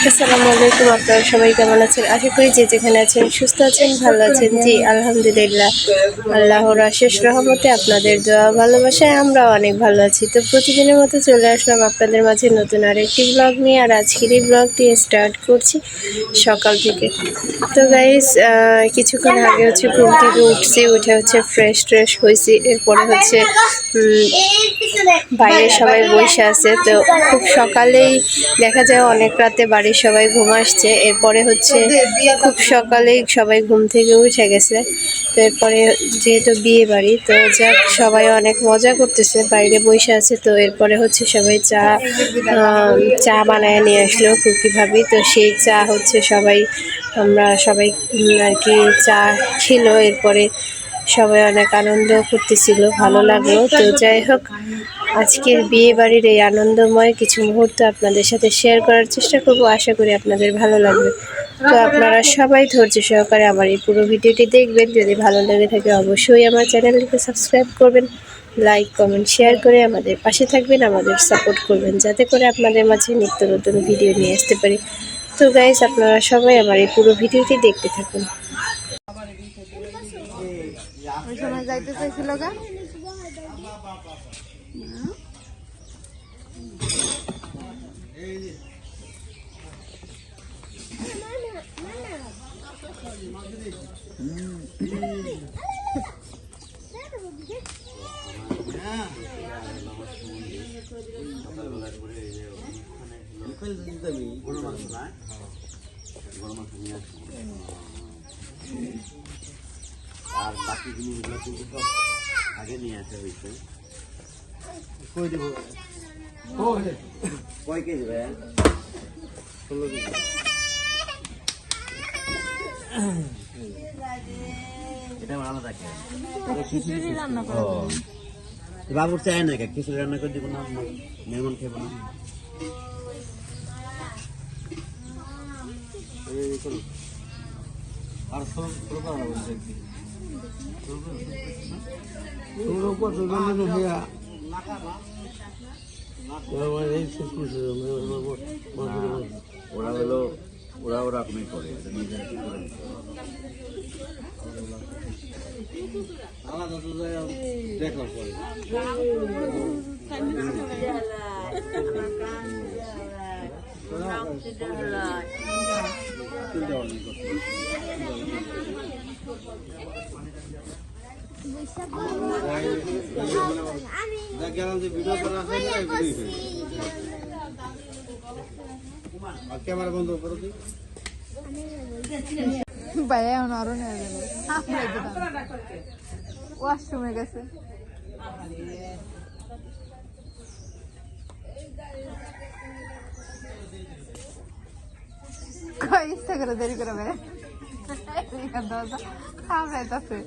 আসসালামু আলাইকুম। আপনারা সবাই কেমন আছেন? আশা করি যে যেখানে আছেন সুস্থ আছেন, ভালো আছেন। জি আলহামদুলিল্লাহ, আল্লাহর অশেষ রহমতে আপনাদের দোয়া ভালোবাসায় আমরা অনেক ভালো আছি। তো প্রতিদিনের মতো চলে আসলাম আপনাদের মাঝে নতুন আরেকটি ব্লগ নিয়ে। আর আজকের এই ব্লগটি স্টার্ট করছি সকাল থেকে। তো গাইস, কিছুক্ষণ আগে হচ্ছে ঘুম থেকে উঠছি, উঠে হচ্ছে ফ্রেশ ট্রেশ হয়েছি। এরপরে হচ্ছে বাইরে সবাই বসে আছে। তো খুব সকালেই দেখা যায় অনেক রাতে বাড়ির সবাই ঘুম আসছে। এরপরে হচ্ছে খুব সকালেই সবাই ঘুম থেকে উঠে গেছে। তো এরপরে যেহেতু বিয়ে বাড়ি, তো যাক সবাই অনেক মজা করতেছে, বাইরে বসে আছে। তো এরপরে হচ্ছে সবাই চা বানায় নিয়ে আসলো খুকি ভাবি। তো সেই চা হচ্ছে আমরা সবাই আর কি চা খেলো। এরপরে সবাই অনেক আনন্দ করতেছিল, ভালো লাগলো। তো যাই হোক, আজকের বিয়ে বাড়ির এই আনন্দময় কিছু মুহূর্ত আপনাদের সাথে শেয়ার করার চেষ্টা করব। আশা করি আপনাদের ভালো লাগবে। তো আপনারা সবাই ধৈর্য সহকারে আমার এই পুরো ভিডিওটি দেখবেন। যদি ভালো লেগে থাকে অবশ্যই আমার চ্যানেলটিকে সাবস্ক্রাইব করবেন, লাইক কমেন্ট শেয়ার করে আমাদের পাশে থাকবেন, আমাদের সাপোর্ট করবেন, যাতে করে আপনাদের মাঝে নিত্য নতুন ভিডিও নিয়ে আসতে পারি। তো গাইস, আপনারা সবাই আমার এই পুরো ভিডিওটি দেখতে থাকুন। ওই সময় যাইতে চাইছিল গা আর বাকি জিনিসগুলো কিন্তু সব আগে নিয়ে আসা হয়েছে। কই দেবো? কয় কেজি ভাই? 16 কেজি। এটা আলাদা থাকে। খিচুড়ি রান্না করব। বাবুর চাই না খিচুড়ি রান্না করে দিব না, মেহমান খেব না। আর ওরা হলো ওরা ওরকমই করে দেখো পরে ক্যামেরা বন্ধ করো। ভাইয়া এখন আরো নেওয়া গেল, ওয়াশরুমে গেছে। ইচ্ছা করে দেরি করে বেড়ে খাওয়াইতেছে।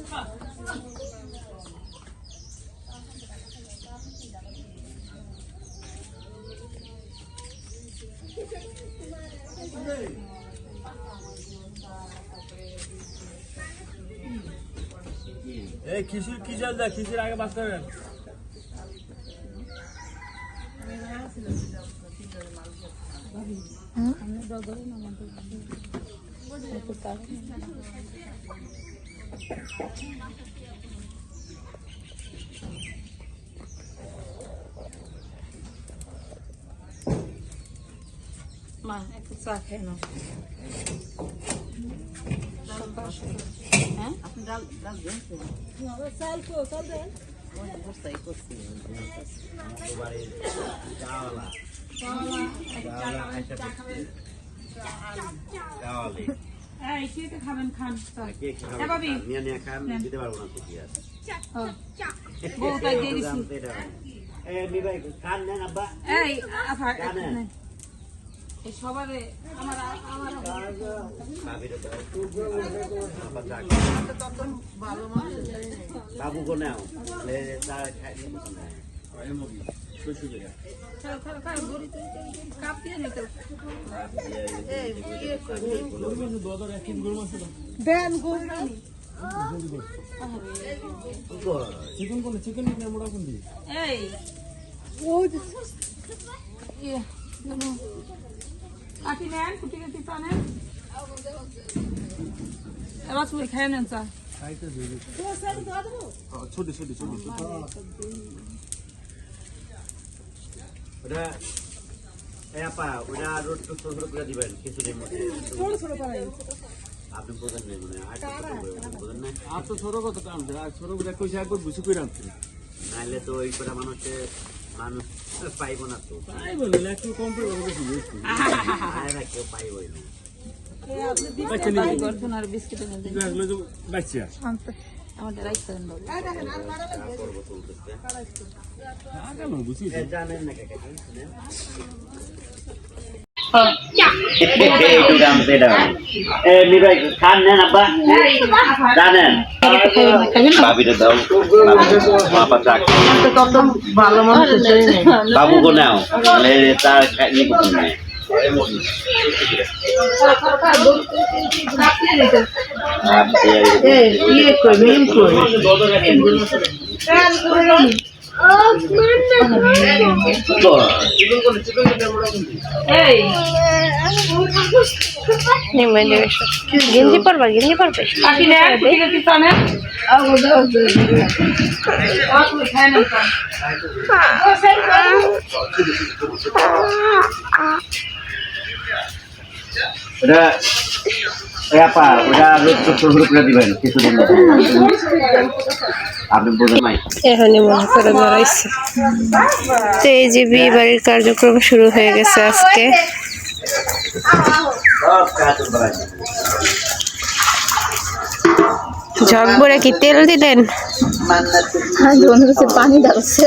এই খিচুড়ি কি জল দা খিচুড়ি আগে বাস করবেন। মা একটু চা খেয়ে নাও। হ্যাঁ আপনি ডাল ডাল দেন চাল কো চাল দেন বস্তাই করছি খাবেন খান খান দিতে পারবো না সবারে আমার বাবু কো নাও চিকেন কোন চিকেন মোটা কোন দি এই কাটি নেন কুটি কুটি চা নেন এবার তুমি খেয়ে নেন চা ছোট ছোট ছোট ওটা আপা ওটা রোড তো ছোট ছোট করে দিবেন খিচুড়ির মধ্যে আপনি বোঝেন নেই মনে হয় বোঝেন না আর তো ছোট কত কাম আর ছোট করে কইছে একবার বুঝি কই রাখছি নাহলে তো ওই করে মানুষ পাইব না তো তাই বলে একটু কম করে বেশি বুঝছি না কেউ পাইবই না বাচ্চা নিয়ে আর বিস্কিট এনে দিন লাগলো তো বাচ্চা আমাদের রাইস দেন বাবু করবো চলতেছে আগে না বুঝছি জানেন না কে শুনেন খান নেন আব্বা জানেন ভাবিরে দাও বাবা চাক বাবু কো নাও তাহলে তার গেঞ্জি পরবা কাটি নেন কুটি কুটি চা নেন তুমি খেয়ে নেন চা ওটা আপা ওটা ছোট ছোট করে দিবেন খিচুড়ির মধ্যে আপনি বোঝেন নাই এখানে মনে করে ধরাইছে। তো এই যে বিয়ে বাড়ির কার্যক্রম শুরু হয়ে গেছে আজকে। সব কাজ করাই ঝকবরে কি তেল দিলেন? পানি ঢালছে।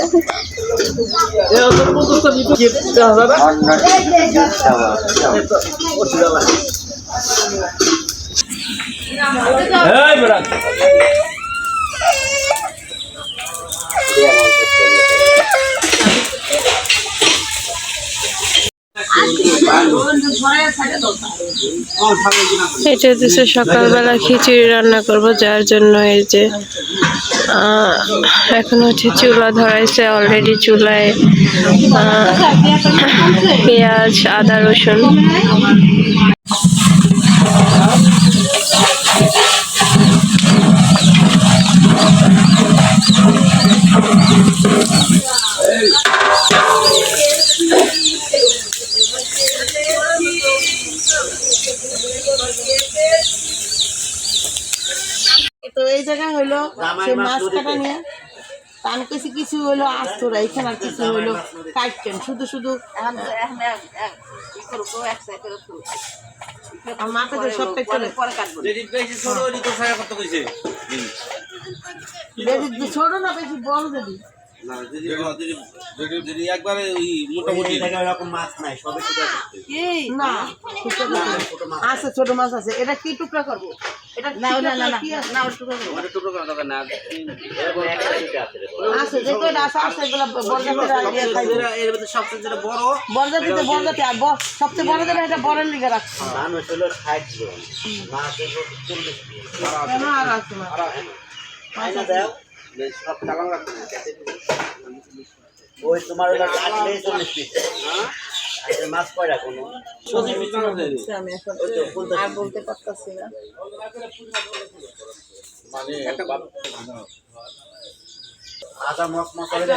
এই বড় এটা হচ্ছে সকালবেলা খিচুড়ি রান্না করব, যার জন্য এই যে এখন হচ্ছে চুলা ধরাইছে অলরেডি। চুলায় পেঁয়াজ, আদা, রসুন তো এই জায়গায় হইলো সে মাছ কাটা নিয়ে আমি কিছু কিছু হইলো আস্তরা এখানে আর কিছু হইলো কাটছেন শুধু শুধু আর মাথাতে সবটাই চলে ছোট না বেশি বড় যদি একবারে মোটামুটি এরকম মাছ নাই সবে না আছে ছোট মাছ আছে। এটা কি টুকরা করবো? এটা না না না না টুকরো করা দরকার না আছে যে কয়টা আছে আছে এগুলো বরজাতিরা সবচেয়ে যেটা বড় বরজাতিতে বরজাতি আর সবচেয়ে বড় যেটা এটা বড়ের লিগে রাখছে। মানুষ হলো 60 জন মাছ হলো 40 কেন আর আছে না আইনা দাও সব চালান রাখতে ওই তোমার ওটা আসলে 40 পিস হ্যাঁ মাছ কয়টা কোনো আমি এখন আর বলতে পারতাছি না মানে একটা আদা মস মশলা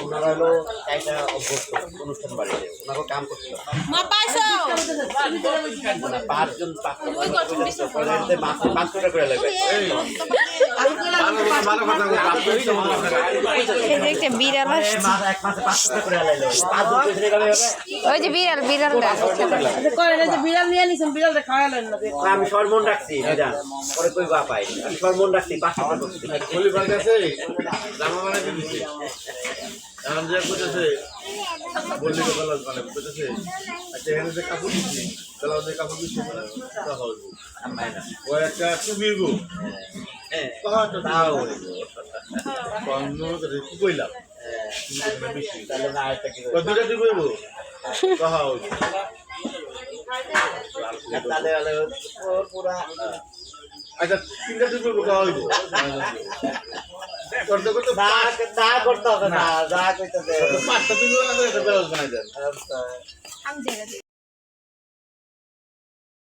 ওনারা হলো একটা অনুষ্ঠান বাড়িতে ওনাকে কাম করছিল 5 জন 500 টাকা করে লাগবে। একটা বিড়াল আসছে, এক মাসে 500 টাকা করে লাগবে 5 জন কইছে গেলে ওই যে বিড়ালটা বিড়াল নিয়ে নিছেন বিড়ালটা খাওয়ালেন না আমি সরমন রাখছি বিধান পরে কই বা পাই আমি সরমন রাখছি 500 টাকা করছি বলি ভাই কাছে জামা বানাতে দিছি এখন যে কইতেছে বললি তো বলা মানে কইতেছে আচ্ছা এখানে যে কাপড় দিছি তাহলে ওই কাপড় দিছি তা হবে আমি না ওই একটা টুবির গো হ্যাঁ কত দাও কোন করে কি কইলাম তাহলে না আইতা কি কতটা দিবো কহা হবে তাহলে পুরা আচ্ছা 3টা দিবো কহা হইব করতে করতে না করতে হবে না যা কইতেছে পাঁচটা তুমি একটা বেলাল বানাই দেন আমি জায়গা